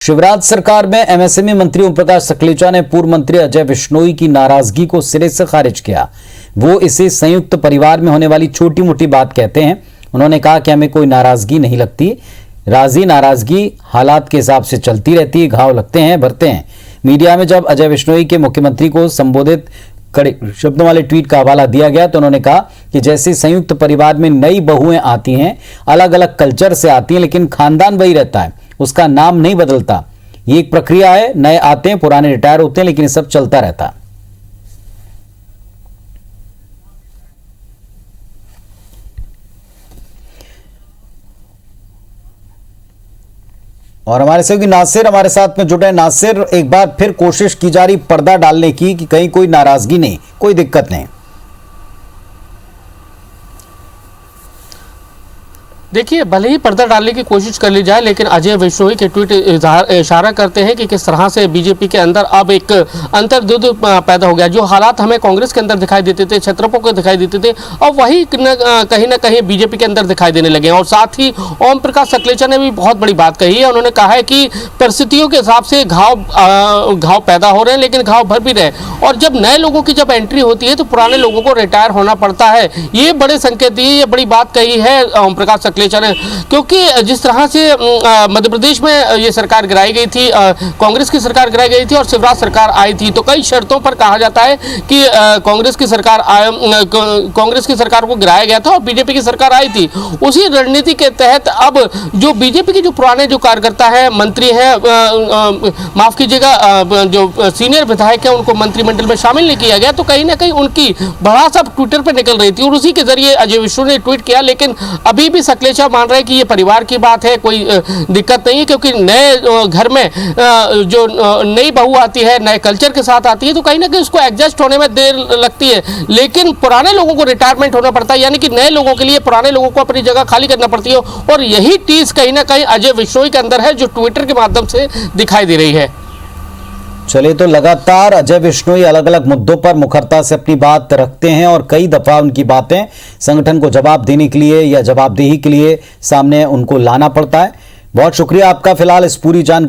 शिवराज सरकार में एमएसएमई मंत्री ओम प्रकाश सकलेचा ने पूर्व मंत्री अजय बिश्नोई की नाराजगी को सिरे से खारिज किया। वो इसे संयुक्त परिवार में होने वाली छोटी मोटी बात कहते हैं। उन्होंने कहा कि हमें कोई नाराजगी नहीं लगती, राजी नाराजगी हालात के हिसाब से चलती रहती है, घाव लगते हैं भरते हैं। मीडिया में जब अजय बिश्नोई के मुख्यमंत्री को संबोधित कड़े शब्दों वाले ट्वीट का हवाला दिया गया तो उन्होंने कहा कि जैसे संयुक्त परिवार में नई बहुएं आती हैं, अलग अलग कल्चर से आती हैं, लेकिन खानदान वही रहता है, उसका नाम नहीं बदलता। ये एक प्रक्रिया है, नए आते हैं, पुराने रिटायर होते हैं, लेकिन ये सब चलता रहता है। और हमारे सहयोगी नासिर हमारे साथ में जुटे। नासिर, एक बार फिर कोशिश की जा रही पर्दा डालने की कि कहीं कोई नाराजगी नहीं, कोई दिक्कत नहीं। देखिए, भले ही पर्दा डालने की कोशिश कर ली जाए, लेकिन अजय बिश्नोई के ट्वीट इशारा करते हैं कि किस तरह से बीजेपी के अंदर अब एक अंतर्द्वंद पैदा हो गया। जो हालात हमें कांग्रेस के अंदर दिखाई देते थे, क्षेत्रों को दिखाई देते थे, और वही कहीं ना कहीं बीजेपी के अंदर दिखाई देने लगे हैं। और साथ ही ओम प्रकाश सकलेचा ने भी बहुत बड़ी बात कही है। उन्होंने कहा है कि परिस्थितियों के हिसाब से घाव पैदा हो रहे हैं, लेकिन घाव भर भी रहे। और जब नए लोगों की जब एंट्री होती है तो पुराने लोगों को रिटायर होना पड़ता है। ये बड़े संकेत दिए, ये बड़ी बात कही है ओम प्रकाश सकलेचा ने, क्योंकि जिस तरह से मध्य प्रदेश में ये सरकार गिराई गई थी, कांग्रेस की सरकार गिराई गई थी और शिवराज सरकार आई थी, तो कई शर्तों पर कहा जाता है कि कांग्रेस की सरकार को गिराया गया था और बीजेपी की सरकार आई थी। उसी रणनीति के तहत अब जो बीजेपी के जो पुराने जो कार्यकर्ता है, मंत्री हैं, माफ कीजिएगा, जो सीनियर विधायक हैं, उनको मंत्रिमंडल में शामिल नहीं किया गया, तो कहीं ना कहीं उनकी भड़ास अब ट्विटर पर निकल रही थी और उसी के जरिए अजय बिश्नोई ने ट्वीट किया। लेकिन अभी भी सकलेचा मान रहे हैं कि ये परिवार की बात है, कोई दिक्कत नहीं है, क्योंकि नए घर में जो नई बहू आती है, नए कल्चर के साथ आती है, तो कहीं ना कहीं उसको एडजस्ट होने में देर लगती है। लेकिन पुराने लोगों को रिटायरमेंट होना पड़ता है, यानी कि नए लोगों के लिए पुराने लोगों को अपनी जगह खाली करना पड़ती है। और यही टीस कहीं ना कहीं अजय बिश्नोई के अंदर है, जो ट्विटर के माध्यम से दिखाई दे रही है। चलिए, तो लगातार अजय बिश्नोई अलग अलग मुद्दों पर मुखरता से अपनी बात रखते हैं और कई दफा उनकी बातें संगठन को जवाब देने के लिए या जवाबदेही के लिए सामने उनको लाना पड़ता है। बहुत शुक्रिया आपका फिलहाल इस पूरी जानकारी